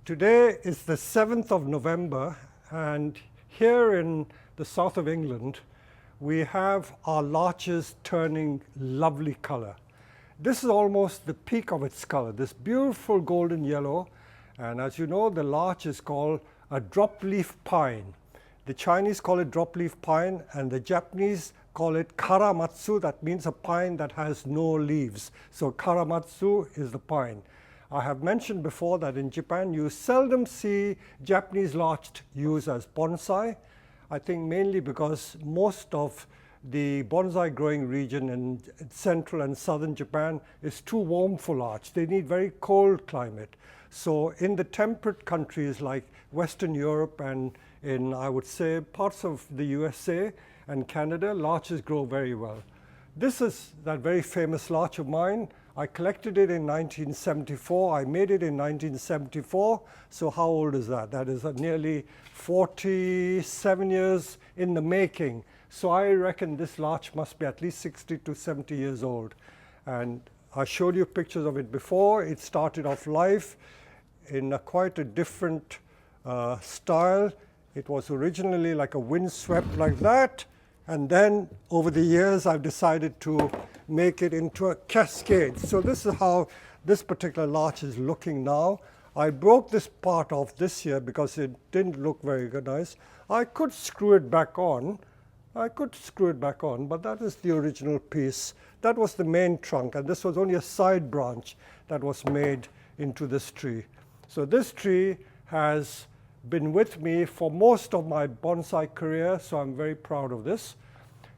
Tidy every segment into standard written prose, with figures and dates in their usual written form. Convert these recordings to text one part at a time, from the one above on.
Today is the 7th of November, and here in the south of England, we have our larches turning lovely color. This is almost the peak of its color, this beautiful golden yellow. And as you know, the larch is called a drop leaf pine. The Chinese call it drop leaf pine, and the Japanese call it karamatsu. That means a pine that has no leaves. So karamatsu is the pine. I have mentioned before that in Japan you seldom see Japanese larch used as bonsai. I think mainly because most of the bonsai growing region in central and southern Japan is too warm for larch. They need very cold climate. So in the temperate countries like Western Europe and in, I would say, parts of the USA and Canada, larches grow very well. This is that very famous larch of mine. I collected it in 1974. I made it in 1974. So how old is that? That is nearly 47 years in the making. So I reckon this larch must be at least 60 to 70 years old. And I showed you pictures of it before. It started off live in quite a different style. It was originally like a windswept like that. And then over the years, I've decided to make it into a cascade. So this is how this particular larch is looking now. I broke this part off this year because it didn't look very nice. I could screw it back on. But that is the original piece. That was the main trunk, and this was only a side branch that was made into this tree. So this tree has been with me for most of my bonsai career, so I'm very proud of this.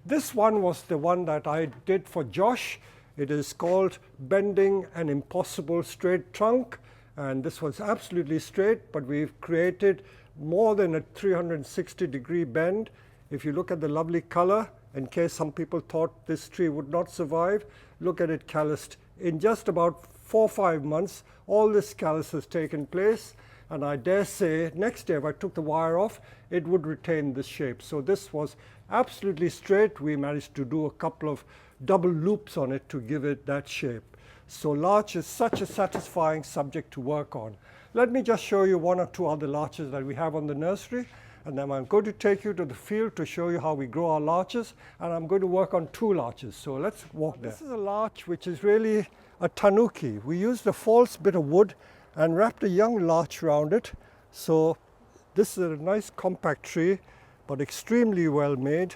This one was the one that I did for Josh. It is called Bending an Impossible Straight Trunk, and this was absolutely straight, but we've created more than a 360-degree bend. If you look at the lovely color, in case some people thought this tree would not survive, look at it calloused. In just about 4 or 5 months, all this callus has taken place. And I dare say next year if I took the wire off, it would retain this shape. So this was absolutely straight. We managed to do a couple of double loops on it to give it that shape. So larch is such a satisfying subject to work on. Let me just show you 1 or 2 other larches that we have on the nursery. And then I'm going to take you to the field to show you how we grow our larches. And I'm going to work on 2 larches. So let's walk there. This is a larch which is really a tanuki. We used a false bit of wood and wrapped a young larch around it. So this is a nice compact tree, but extremely well made.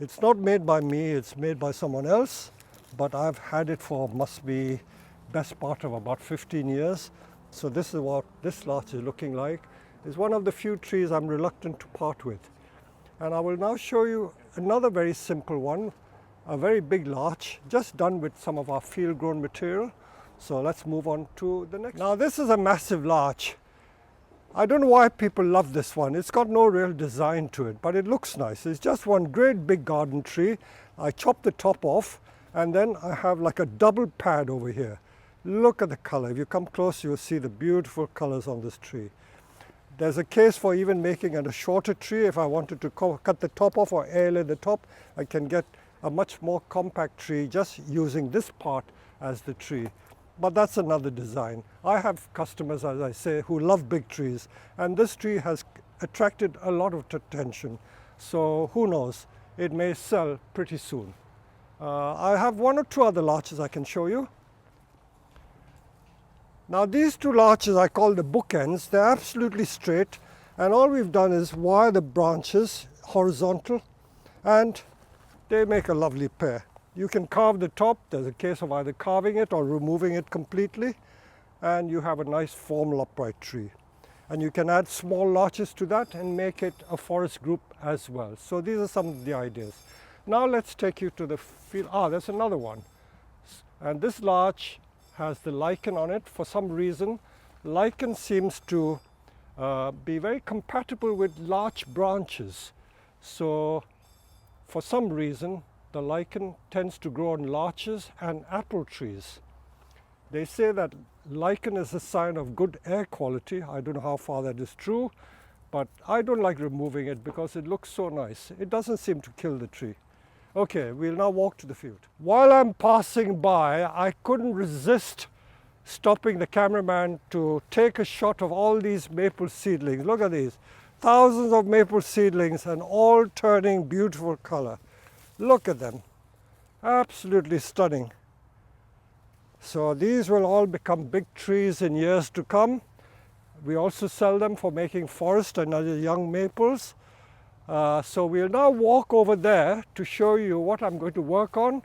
It's not made by me, it's made by someone else, but I've had it for must be best part of about 15 years. So this is what this larch is looking like. It's one of the few trees I'm reluctant to part with. And I will now show you another very simple one, a very big larch, just done with some of our field-grown material. So let's move on to the next. Now this is a massive larch. I don't know why people love this one. It's got no real design to it, but it looks nice. It's just one great big garden tree. I chopped the top off, and then I have like a double pad over here. Look at the color. If you come close, you'll see the beautiful colors on this tree. There's a case for even making it a shorter tree. If I wanted to cut the top off or airlay the top, I can get a much more compact tree just using this part as the tree. But that's another design. I have customers, as I say, who love big trees, and this tree has attracted a lot of attention. So who knows, it may sell pretty soon. I have 1 or 2 other larches I can show you. Now these 2 larches I call the bookends. They're absolutely straight, and all we've done is wire the branches horizontal, and they make a lovely pair. You can carve the top. There's a case of either carving it or removing it completely, and you have a nice formal upright tree. And you can add small larches to that and make it a forest group as well. So these are some of the ideas. Now let's take you to the field. There's another one. And this larch has the lichen on it. For some reason, lichen seems to be very compatible with larch branches. So for some reason, the lichen tends to grow on larches and apple trees. They say that lichen is a sign of good air quality. I don't know how far that is true, but I don't like removing it because it looks so nice. It doesn't seem to kill the tree. Okay, we'll now walk to the field. While I'm passing by, I couldn't resist stopping the cameraman to take a shot of all these maple seedlings. Look at these, thousands of maple seedlings and all turning beautiful color. Look at them, absolutely stunning. So these will all become big trees in years to come. We also sell them for making forest and other young maples. So we'll now walk over there to show you what I'm going to work on.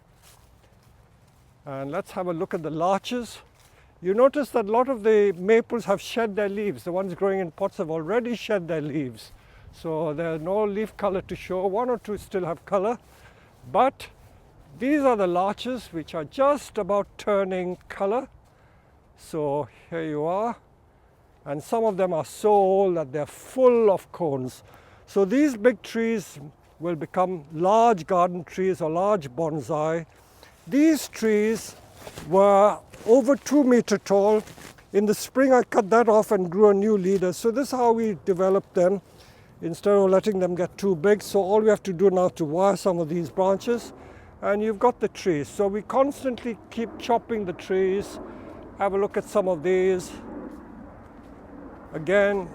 And let's have a look at the larches. You notice that a lot of the maples have shed their leaves. The ones growing in pots have already shed their leaves. So there's no leaf color to show. One or two still have color. But these are the larches which are just about turning color. So here you are. And some of them are so old that they're full of cones. So these big trees will become large garden trees or large bonsai. These trees were over 2 meters tall. In the spring I cut that off and grew a new leader. So this is how we developed them instead of letting them get too big. So all we have to do now to wire some of these branches and you've got the trees. So we constantly keep chopping the trees. Have a look at some of these. Again,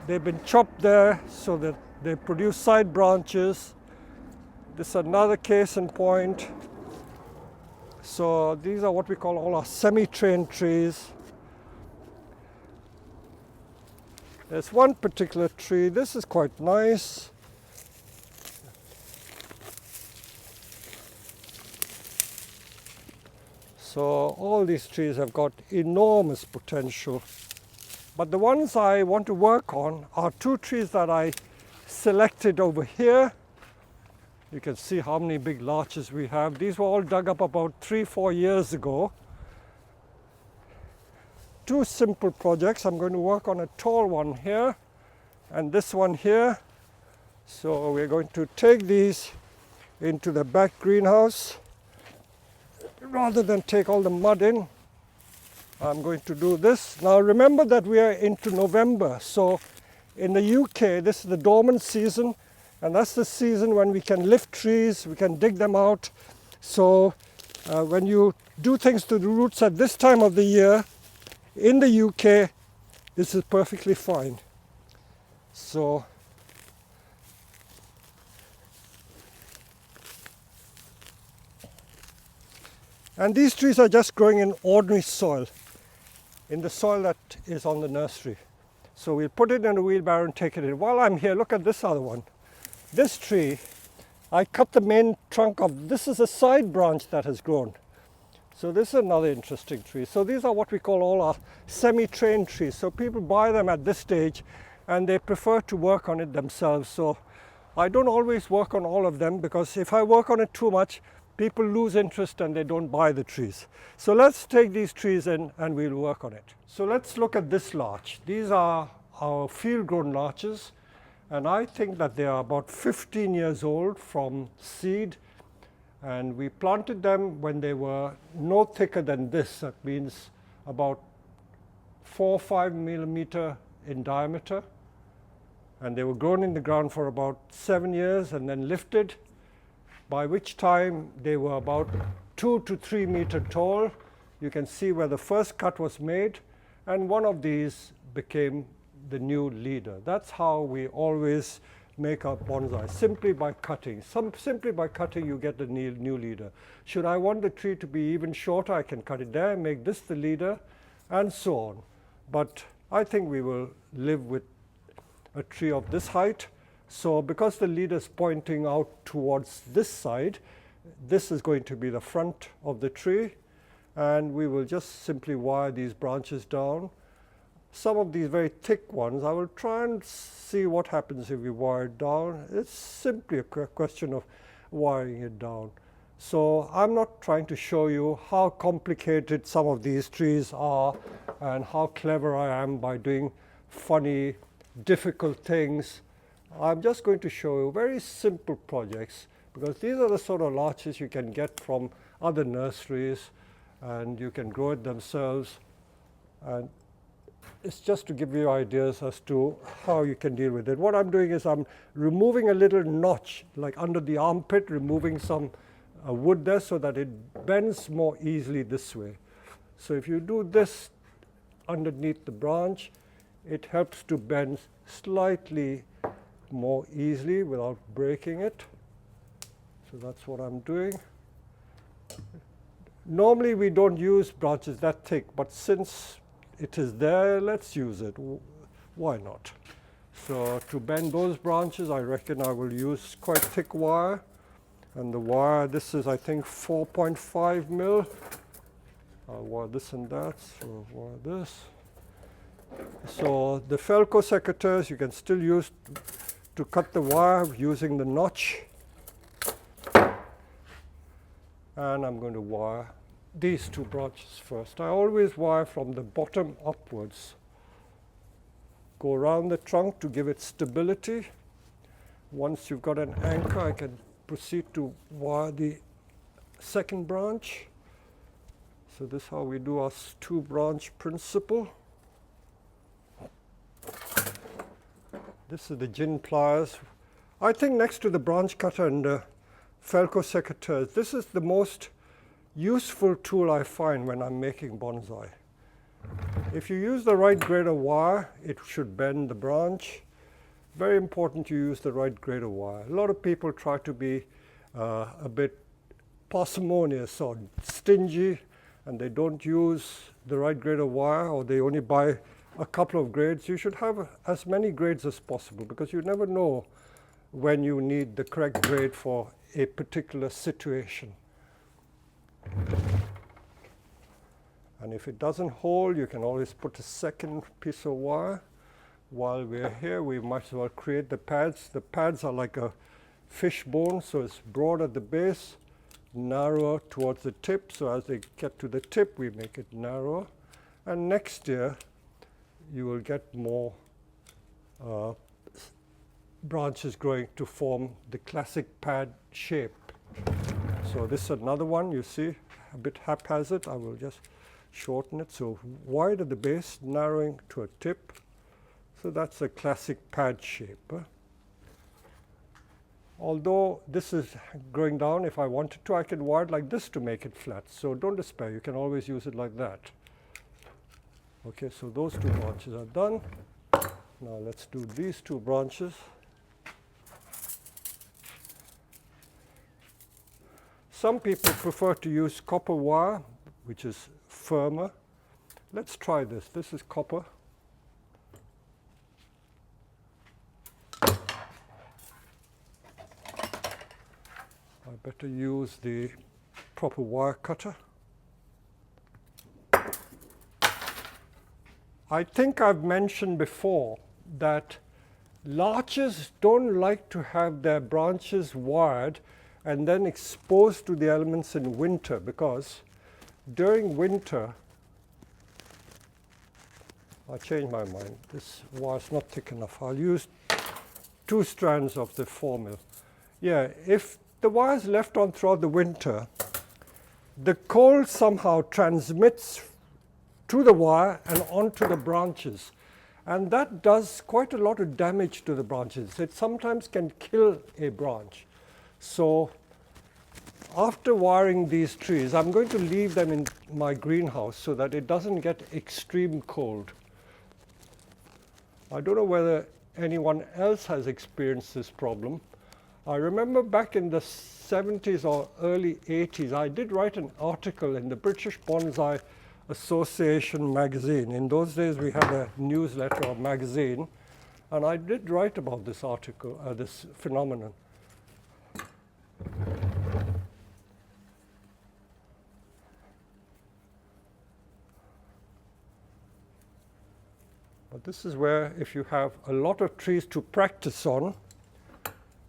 they've been chopped there so that they produce side branches. This is another case in point. So these are what we call all our semi-trained trees. There's one particular tree, this is quite nice. So all these trees have got enormous potential. But the ones I want to work on are two trees that I selected over here. You can see how many big larches we have. These were all dug up about 3-4 years ago. Two simple projects. I'm going to work on a tall one here and this one here. So we're going to take these into the back greenhouse. Rather than take all the mud in, I'm going to do this. Now remember that we are into November. So in the UK, this is the dormant season. And that's the season when we can lift trees, we can dig them out. So when you do things to the roots at this time of the year, in the UK, this is perfectly fine. So and these trees are just growing in ordinary soil, in the soil that is on the nursery. So we'll put it in a wheelbarrow and take it in. While I'm here, look at this other one. This tree, I cut the main trunk off. This is a side branch that has grown. So this is another interesting tree. So these are what we call all our semi-trained trees. So people buy them at this stage and they prefer to work on it themselves. So I don't always work on all of them because if I work on it too much, people lose interest and they don't buy the trees. So let's take these trees in and we'll work on it. So let's look at this larch. These are our field-grown larches. And I think that they are about 15 years old from seed. And we planted them when they were no thicker than this. That means about 4 or 5 millimeter in diameter. And they were grown in the ground for about 7 years and then lifted, by which time they were about 2 to 3 meter tall. You can see where the first cut was made. And one of these became the new leader. That's how we always make our bonsai, simply by cutting. Simply by cutting you get the new leader. Should I want the tree to be even shorter, I can cut it there, make this the leader, and so on. But I think we will live with a tree of this height. So because the leader is pointing out towards this side, this is going to be the front of the tree, and we will just simply wire these branches down. Some of these very thick ones, I will try and see what happens if we wire it down. It's simply a question of wiring it down. So I'm not trying to show you how complicated some of these trees are and how clever I am by doing funny, difficult things. I'm just going to show you very simple projects because these are the sort of larches you can get from other nurseries and you can grow it themselves. And it's just to give you ideas as to how you can deal with it. What I'm doing is I'm removing a little notch, like under the armpit, removing some wood there so that it bends more easily this way. So if you do this underneath the branch, it helps to bend slightly more easily without breaking it. So that's what I'm doing. Normally we don't use branches that thick, but since it is there, let's use it. Why not? So to bend those branches, I reckon I will use quite thick wire. And the wire, this is I think 4.5 mil. I'll wire this and that, so wire this. So the Felco secateurs you can still use to cut the wire using the notch. And I'm going to wire these two branches first. I always wire from the bottom upwards. Go around the trunk to give it stability. Once you've got an anchor, I can proceed to wire the second branch. So this is how we do our two-branch principle. This is the gin pliers. I think next to the branch cutter and the Felco secateurs, this is the most useful tool I find when I'm making bonsai. If you use the right grade of wire, it should bend the branch. Very important you use the right grade of wire. A lot of people try to be a bit parsimonious or stingy, and they don't use the right grade of wire, or they only buy a couple of grades. You should have as many grades as possible, because you never know when you need the correct grade for a particular situation. And if it doesn't hold, you can always put a second piece of wire. While we're here, we might as well create the pads. The pads are like a fish bone, so it's broad at the base, narrower towards the tip. So as they get to the tip, we make it narrower. And next year, you will get more branches growing to form the classic pad shape. So this is another one, you see, a bit haphazard. I will just shorten it. So wide at the base, narrowing to a tip. So that's a classic pad shape. Although this is growing down, if I wanted to, I can wire it like this to make it flat. So don't despair, you can always use it like that. Okay, so those two branches are done. Now let's do these two branches. Some people prefer to use copper wire, which is firmer. Let's try this. This is copper. I better use the proper wire cutter. I think I've mentioned before that larches don't like to have their branches wired and then exposed to the elements in winter, because during winter, I changed my mind. This wire's not thick enough. I'll use 2 strands of the 4 mil. Yeah, if the wire is left on throughout the winter, the cold somehow transmits to the wire and onto the branches. And that does quite a lot of damage to the branches. It sometimes can kill a branch. So after wiring these trees, I'm going to leave them in my greenhouse so that it doesn't get extreme cold. I don't know whether anyone else has experienced this problem. I remember back in the 70s or early 80s, I did write an article in the British Bonsai Association magazine. In those days, we had a newsletter or magazine, and I did write about this article, this phenomenon. But this is where, if you have a lot of trees to practice on,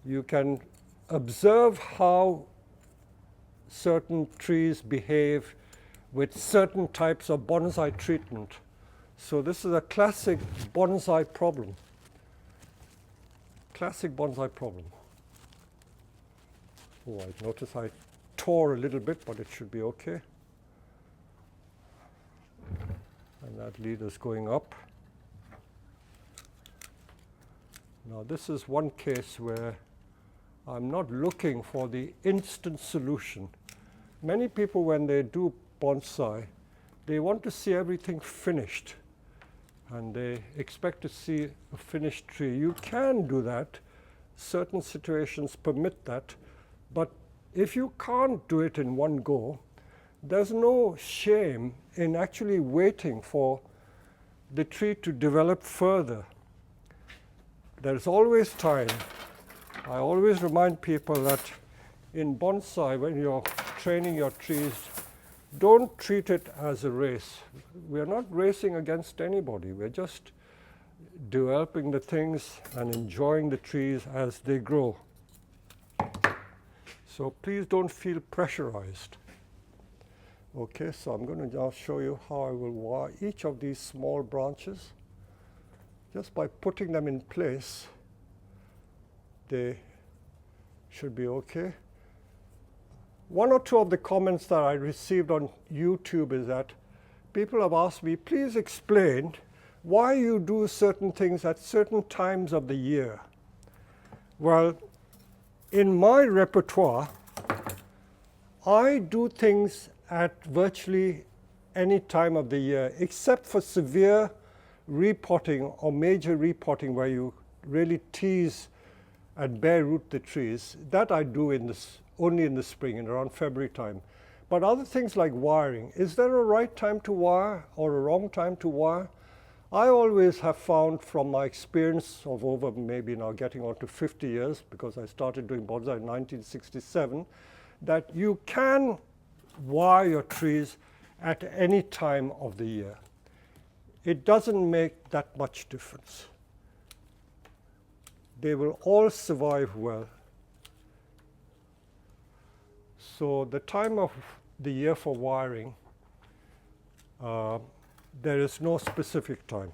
you can observe how certain trees behave with certain types of bonsai treatment. So this is a classic bonsai problem. Classic bonsai problem. Oh, I notice I tore a little bit, but it should be okay. And that lead is going up. Now this is one case where I'm not looking for the instant solution. Many people, when they do bonsai, they want to see everything finished, and they expect to see a finished tree. You can do that. Certain situations permit that, but if you can't do it in one go, there's no shame in actually waiting for the tree to develop further. There's always time. I always remind people that in bonsai, when you're training your trees, don't treat it as a race. We're not racing against anybody. We're just developing the things and enjoying the trees as they grow. So please don't feel pressurized. Okay, so I'm going to now show you how I will wire each of these small branches. Just by putting them in place, they should be okay. One or two of the comments that I received on YouTube is that people have asked me, please explain why you do certain things at certain times of the year. Well, in my repertoire, I do things at virtually any time of the year, except for severe repotting or major repotting where you really tease and bare root the trees. That I do only in the spring, in around February time. But other things like wiring, is there a right time to wire or a wrong time to wire? I always have found from my experience of over maybe now getting on to 50 years, because I started doing bonsai in 1967, that you can wire your trees at any time of the year. It doesn't make that much difference. They will all survive well. So the time of the year for wiring, there is no specific time.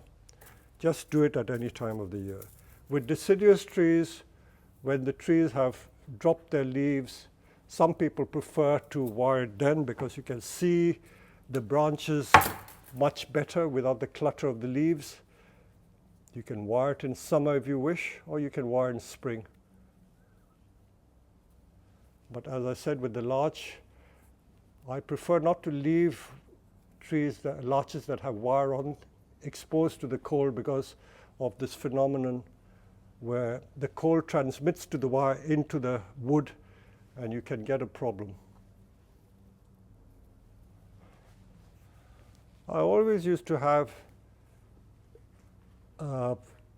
Just do it at any time of the year. With deciduous trees, when the trees have dropped their leaves, some people prefer to wire it then because you can see the branches much better without the clutter of the leaves. You can wire it in summer if you wish, or you can wire in spring. But as I said with the larch, I prefer not to leave larches that have wire on exposed to the cold because of this phenomenon where the cold transmits to the wire into the wood and you can get a problem. I always used to have a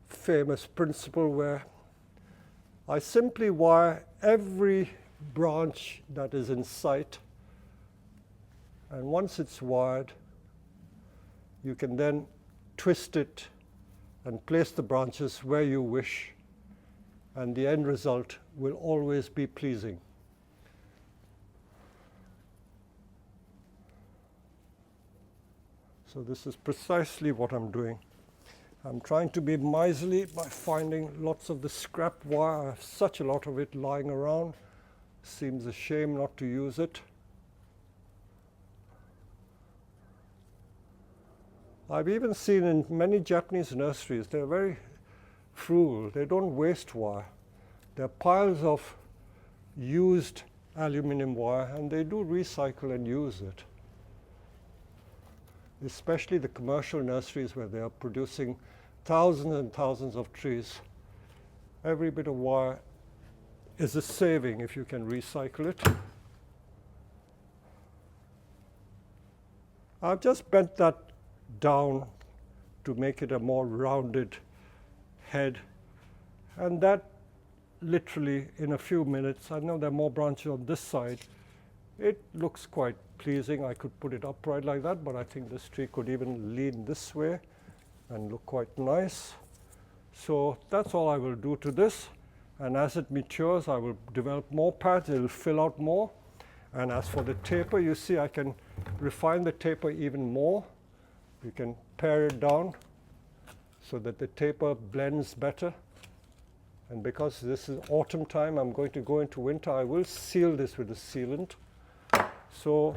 famous principle where I simply wire every branch that is in sight, and once it's wired, you can then twist it and place the branches where you wish, and the end result will always be pleasing. So this is precisely what I'm doing. I'm trying to be miserly by finding lots of the scrap wire. I have such a lot of it lying around. Seems a shame not to use it. I've even seen in many Japanese nurseries, they're very frugal. They don't waste wire. There are piles of used aluminum wire, and they do recycle and use it. Especially the commercial nurseries where they are producing thousands and thousands of trees. Every bit of wire is a saving if you can recycle it. I've just bent that down to make it a more rounded head, and that literally in a few minutes, I know there are more branches on this side, it looks quite pleasing. I could put it upright like that, but I think this tree could even lean this way and look quite nice. So that's all I will do to this, and as it matures I will develop more pads. It will fill out more. And as for the taper, you see I can refine the taper even more. You can pare it down so that the taper blends better. And because this is autumn time, I'm going to go into winter, I will seal this with a sealant. So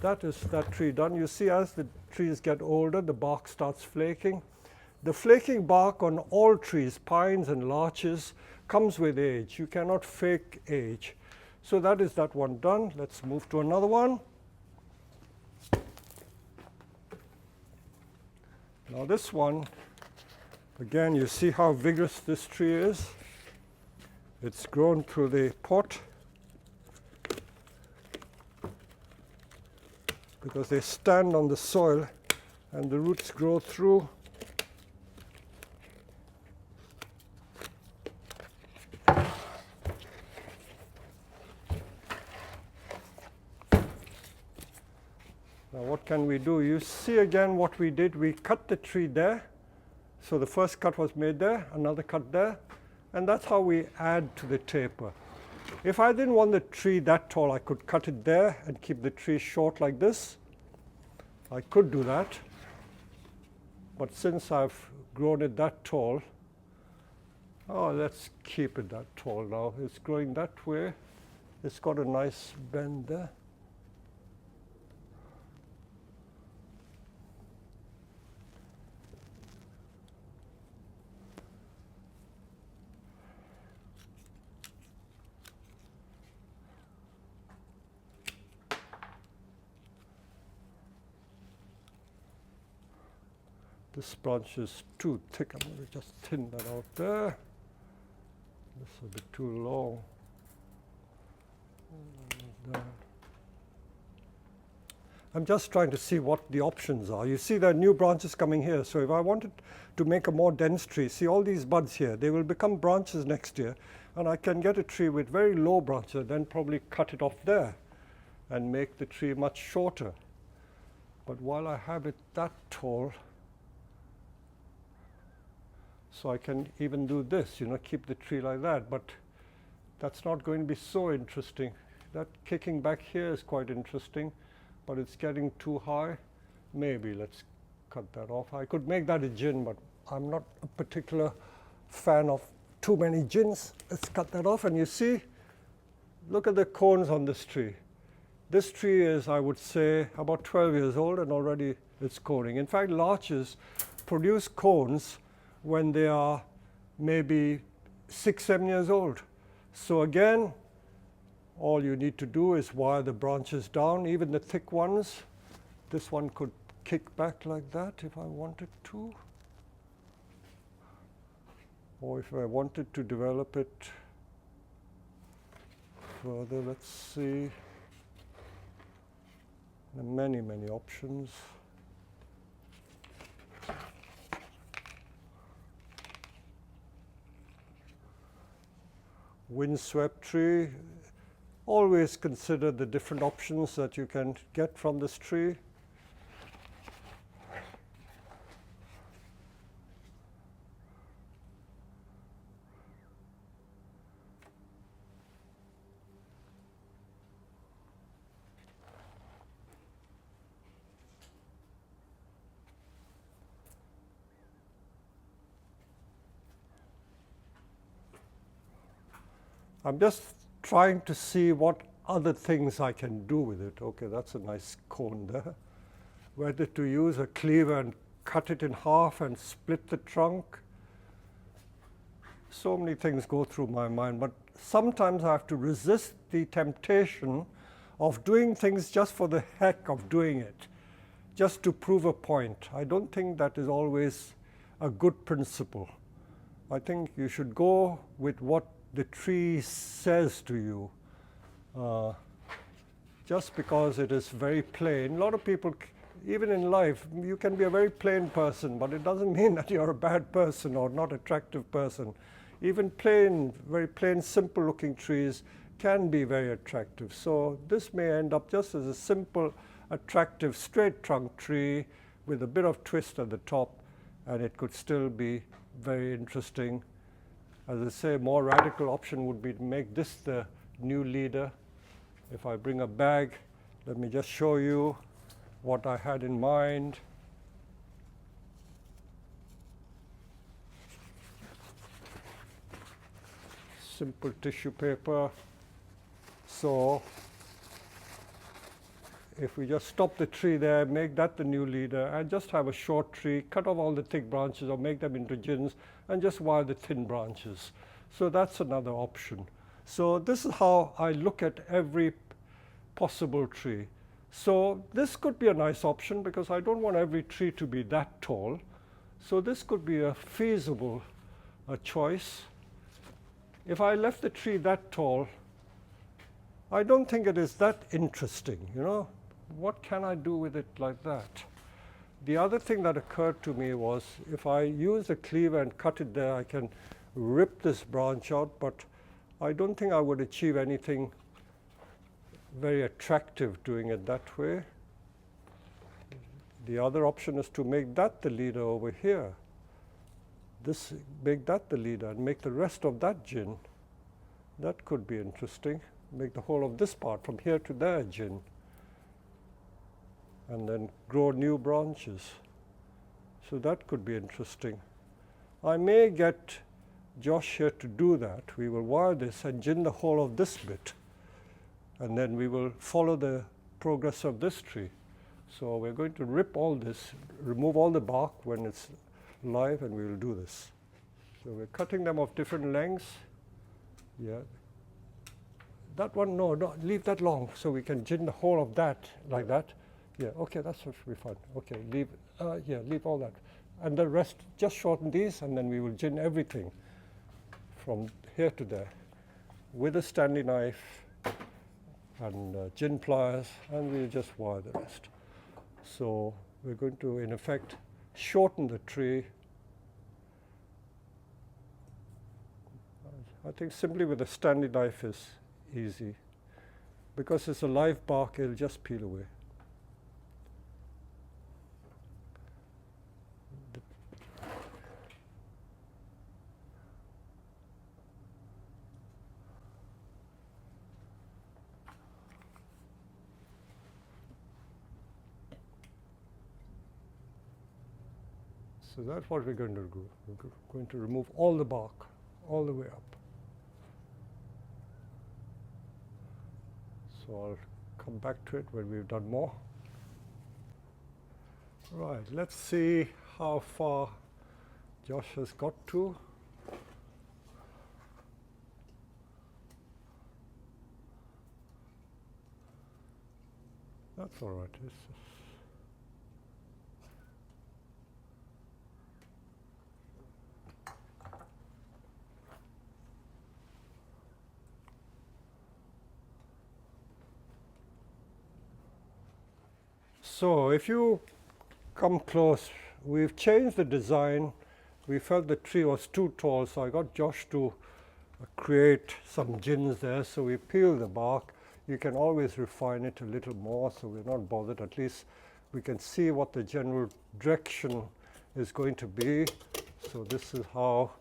that is that tree done. You see, as the trees get older, the bark starts flaking. The flaking bark on all trees, pines and larches, comes with age. You cannot fake age. So that is that one done. Let's move to another one. Now this one, again, you see how vigorous this tree is. It's grown through the pot because they stand on the soil and the roots grow through. Now what can we do? You see again what we did. We cut the tree there. So the first cut was made there, another cut there, and that's how we add to the taper. If I didn't want the tree that tall, I could cut it there and keep the tree short like this. I could do that. But since I've grown it that tall, let's keep it that tall now. It's growing that way. It's got a nice bend there. This branch is too thick. I'm going to just thin that out there. This is a bit too long. I'm just trying to see what the options are. You see there are new branches coming here. So if I wanted to make a more dense tree, see all these buds here, they will become branches next year. And I can get a tree with very low branches, then probably cut it off there and make the tree much shorter. But while I have it that tall, so I can even do this, keep the tree like that, but that's not going to be so interesting. That kicking back here is quite interesting, but it's getting too high. Maybe let's cut that off. I could make that a gin, but I'm not a particular fan of too many gins. Let's cut that off, and you see, look at the cones on this tree. This tree is, I would say, about 12 years old, and already it's coning. In fact, larches produce cones when they are maybe 6, 7 years old. So again, all you need to do is wire the branches down, even the thick ones. This one could kick back like that if I wanted to. Or if I wanted to develop it further, let's see. There are many, many options. Windswept tree, always consider the different options that you can get from this tree. I'm just trying to see what other things I can do with it. Okay, that's a nice cone there. Whether to use a cleaver and cut it in half and split the trunk. So many things go through my mind, but sometimes I have to resist the temptation of doing things just for the heck of doing it, just to prove a point. I don't think that is always a good principle. I think you should go with what the tree says to you, just because it is very plain. A lot of people, even in life, you can be a very plain person, but it doesn't mean that you're a bad person or not attractive person. Even plain, very plain, simple looking trees can be very attractive. So this may end up just as a simple, attractive, straight trunk tree with a bit of twist at the top, and it could still be very interesting. As I say, a more radical option would be to make this the new leader. If I bring a bag, let me just show you what I had in mind. Simple tissue paper. So if we just stop the tree there, make that the new leader, and just have a short tree, cut off all the thick branches or make them into gins, and just wire the thin branches. So that's another option. So this is how I look at every possible tree. So this could be a nice option because I don't want every tree to be that tall. So this could be a feasible choice. If I left the tree that tall, I don't think it is that interesting, you know. What can I do with it like that? The other thing that occurred to me was if I use a cleaver and cut it there, I can rip this branch out, but I don't think I would achieve anything very attractive doing it that way. The other option is to make that the leader over here. Make that the leader and make the rest of that gin. That could be interesting. Make the whole of this part from here to there gin. And then grow new branches. So that could be interesting. I may get Josh here to do that. We will wire this and gin the whole of this bit. And then we will follow the progress of this tree. So we're going to rip all this, remove all the bark when it's live, and we will do this. So we're cutting them of different lengths. Yeah. That one, no, leave that long so we can gin the whole of that like that. Yeah, okay, that should be fine. Okay, leave all that. And the rest, just shorten these, and then we will gin everything from here to there with a Stanley knife and gin pliers, and we'll just wire the rest. So we're going to, in effect, shorten the tree. I think simply with a Stanley knife is easy. Because it's a live bark, it'll just peel away. So that's what we're going to do. We're going to remove all the bark, all the way up. So I'll come back to it when we've done more. Right, let's see how far Josh has got to. That's all right. So if you come close, we've changed the design. We felt the tree was too tall, so I got Josh to create some gins there. So we peeled the bark. You can always refine it a little more, so we're not bothered. At least we can see what the general direction is going to be. So this is how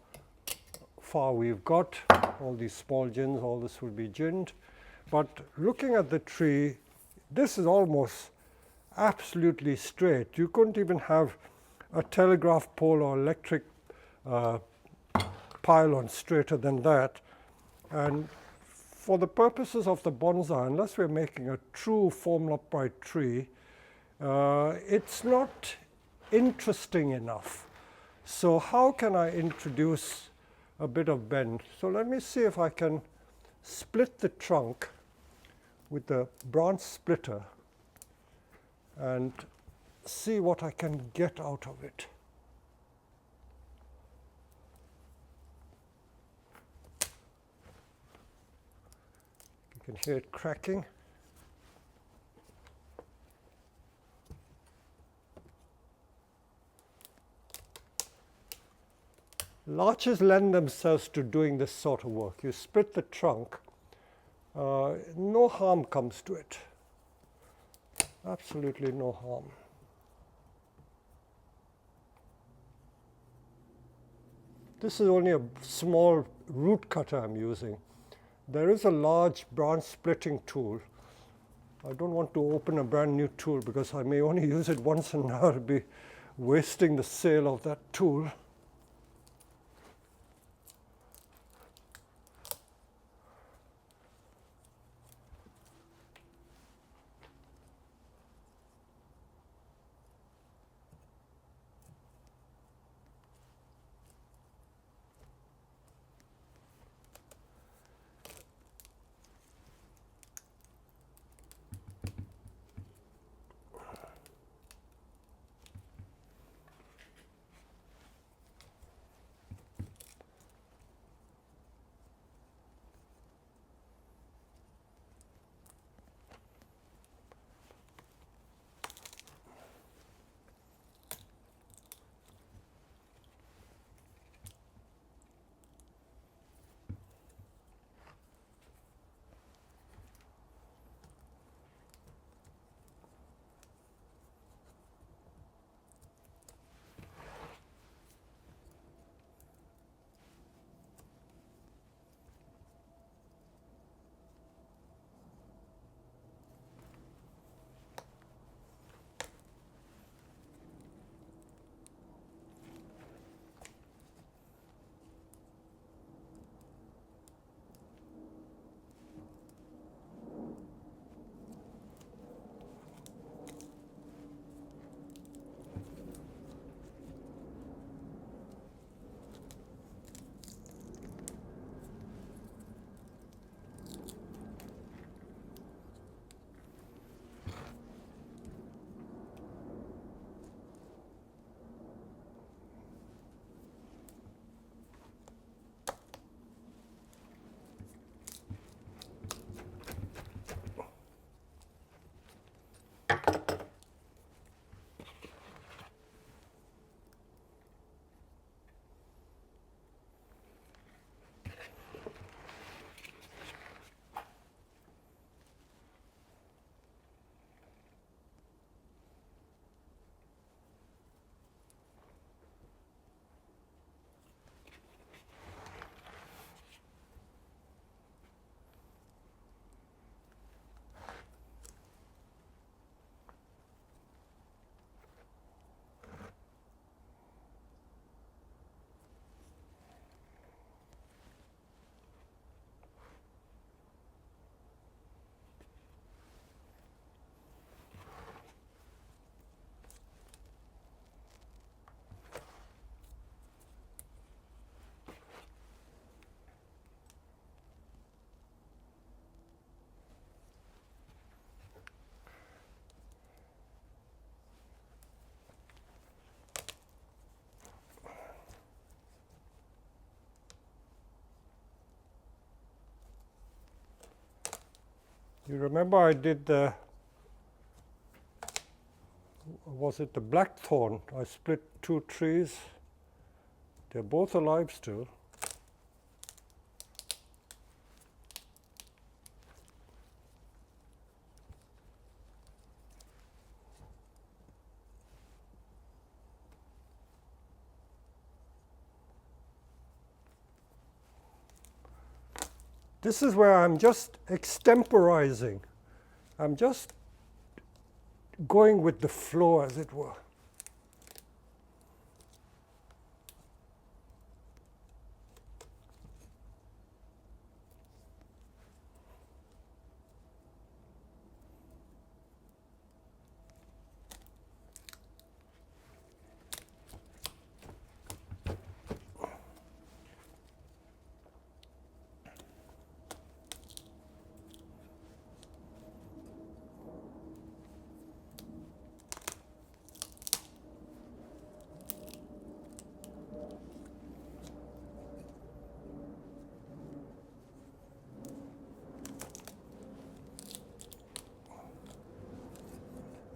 far we've got. All these small gins, all this will be ginned. But looking at the tree, this is almost absolutely straight. You couldn't even have a telegraph pole or electric pylon straighter than that. And for the purposes of the bonsai, unless we're making a true form upright tree, it's not interesting enough. So how can I introduce a bit of bend? So let me see if I can split the trunk with the branch splitter and see what I can get out of it. You can hear it cracking. Larches lend themselves to doing this sort of work. You split the trunk, no harm comes to it. Absolutely no harm. This is only a small root cutter I'm using. There is a large branch splitting tool. I don't want to open a brand new tool because I may only use it once and now I'll be wasting the sale of that tool. You remember I did the, was it the blackthorn? I split 2 trees. They're both alive still. This is where I'm just extemporizing. I'm just going with the flow, as it were.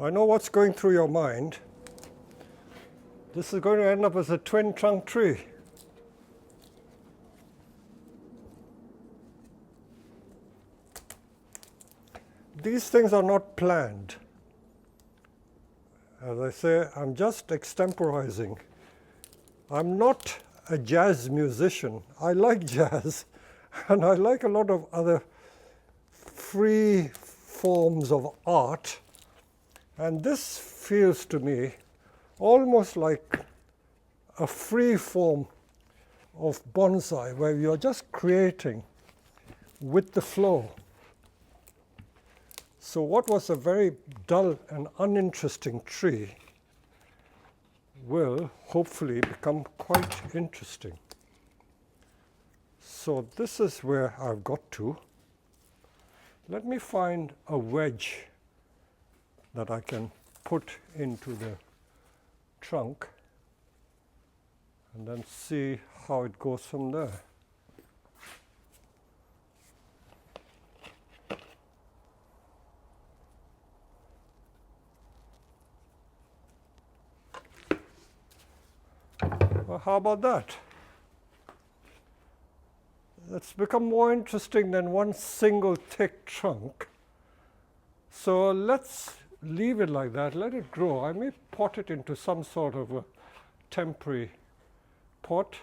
I know what's going through your mind. This is going to end up as a twin trunk tree. These things are not planned. As I say, I'm just extemporizing. I'm not a jazz musician. I like jazz, and I like a lot of other free forms of art. And this feels to me almost like a free form of bonsai, where you're just creating with the flow. So what was a very dull and uninteresting tree will hopefully become quite interesting. So this is where I've got to. Let me find a wedge that I can put into the trunk and then see how it goes from there. Well, how about that? It's become more interesting than one single thick trunk. So let's leave it like that, let it grow. I may pot it into some sort of a temporary pot.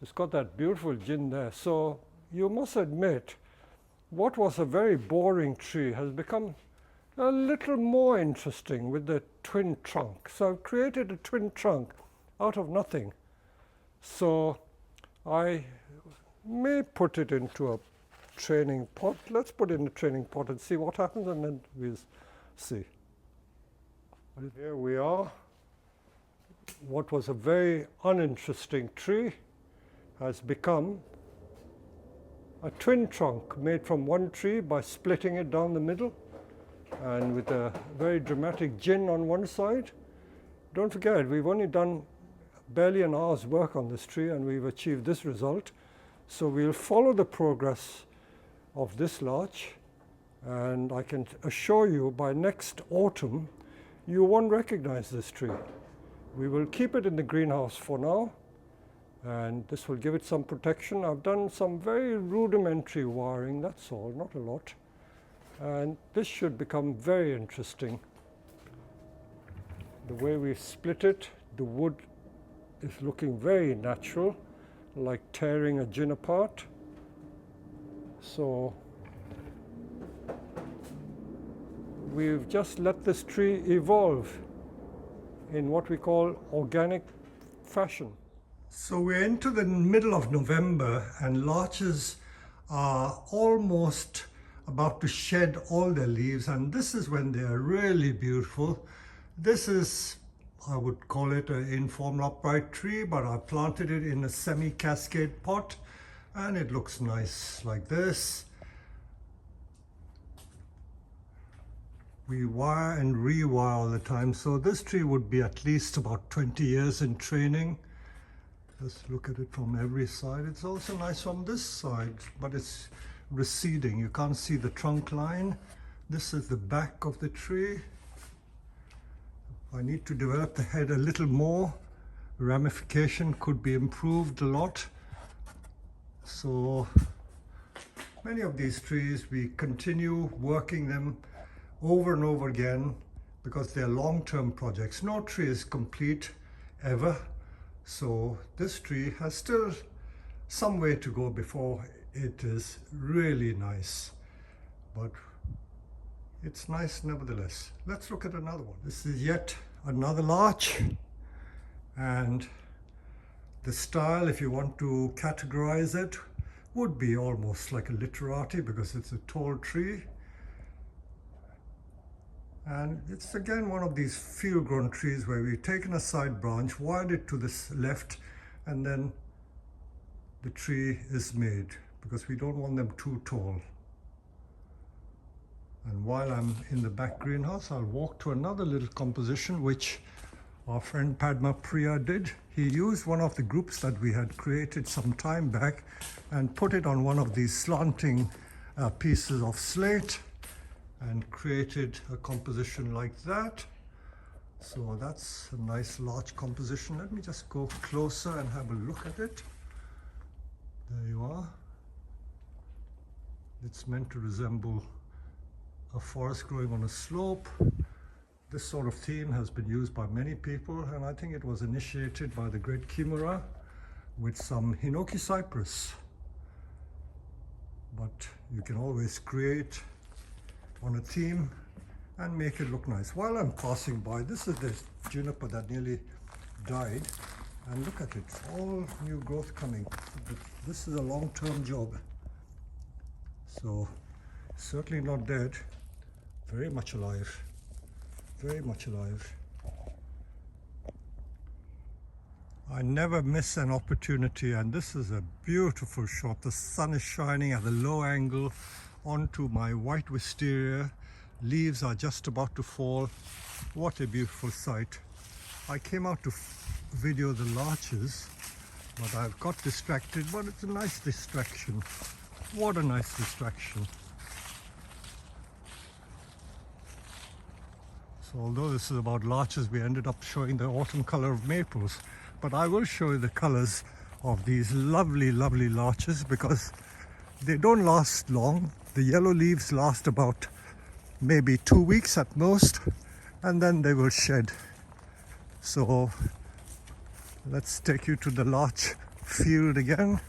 It's got that beautiful gin there. So you must admit, what was a very boring tree has become a little more interesting with the twin trunk. So I've created a twin trunk out of nothing. So I may put it into a training pot. Let's put it in a training pot and see what happens, and then we'll see. Here we are. What was a very uninteresting tree has become a twin trunk made from one tree by splitting it down the middle, and with a very dramatic gin on one side. Don't forget, we've only done barely an hour's work on this tree, and we've achieved this result. So we'll follow the progress of this larch, and I can assure you by next autumn you won't recognize this tree. We will keep it in the greenhouse for now, and this will give it some protection. I've done some very rudimentary wiring, that's all, not a lot. And this should become very interesting. The way we split it, the wood is looking very natural, like tearing a gin apart. So we've just let this tree evolve in what we call organic fashion. So we're into the middle of November, and larches are almost about to shed all their leaves, and this is when they are really beautiful. This is, I would call it an informal upright tree, but I planted it in a semi-cascade pot, and it looks nice like this. We wire and rewire all the time, so this tree would be at least about 20 years in training. Just look at it from every side. It's also nice from this side, but it's receding. You can't see the trunk line. This is the back of the tree. I need to develop the head a little more. Ramification could be improved a lot. So many of these trees, we continue working them over and over again because they're long-term projects. No tree is complete ever. So this tree has still some way to go before it is really nice. But it's nice nevertheless. Let's look at another one. This is yet another larch, and the style, if you want to categorize it, would be almost like a literati because it's a tall tree. And it's again one of these field-grown trees where we've taken a side branch, wired it to the left, and then the tree is made because we don't want them too tall. And while I'm in the back greenhouse, I'll walk to another little composition which our friend Padma Priya did. He used one of the groups that we had created some time back and put it on one of these slanting pieces of slate and created a composition like that. So that's a nice large composition. Let me just go closer and have a look at it. There you are. It's meant to resemble a forest growing on a slope. This sort of theme has been used by many people, and I think it was initiated by the great Kimura with some Hinoki cypress. But you can always create on a theme and make it look nice. While I'm passing by, this is the juniper that nearly died, and look at it, all new growth coming. This is a long-term job, so certainly not dead, very much alive, very much alive. I never miss an opportunity, and this is a beautiful shot. The sun is shining at a low angle onto my white wisteria. Leaves are just about to fall. What a beautiful sight. I came out to video the larches, but I've got distracted, but it's a nice distraction. What a nice distraction. So although this is about larches, we ended up showing the autumn color of maples, but I will show you the colors of these lovely, lovely larches because they don't last long. The yellow leaves last about maybe 2 weeks at most, and then they will shed. So let's take you to the larch field again.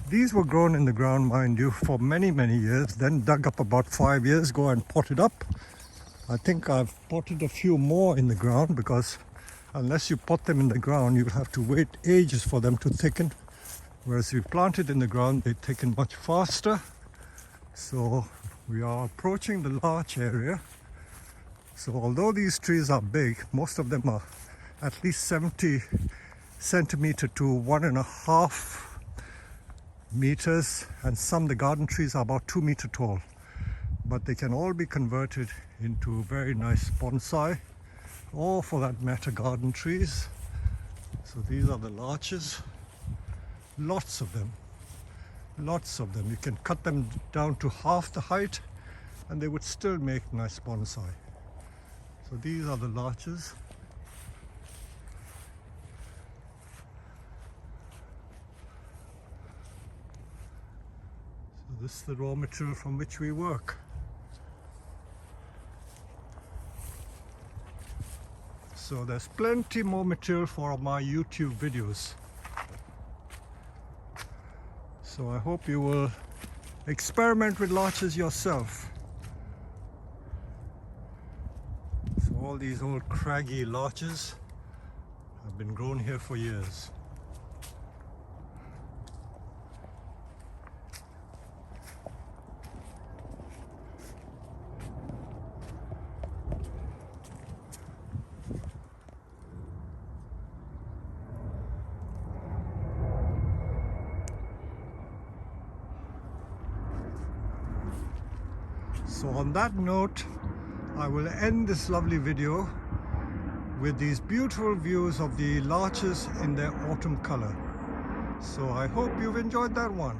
These were grown in the ground, mind you, for many, many years, then dug up about 5 years ago and potted up. I think I've potted a few more in the ground because unless you pot them in the ground, you'll have to wait ages for them to thicken. Whereas if you plant it in the ground, they thicken much faster. So we are approaching the larch area. So although these trees are big, most of them are at least 70 centimeter to 1.5 meters, and some, the garden trees, are about 2 meters tall. But they can all be converted into very nice bonsai, or for that matter garden trees. So these are the larches, lots of them, lots of them. You can cut them down to half the height and they would still make nice bonsai. So these are the larches. So this is the raw material from which we work. So there's plenty more material for my YouTube videos. So I hope you will experiment with larches yourself. So all these old craggy larches have been grown here for years. So on that note, I will end this lovely video with these beautiful views of the larches in their autumn color. So I hope you've enjoyed that one.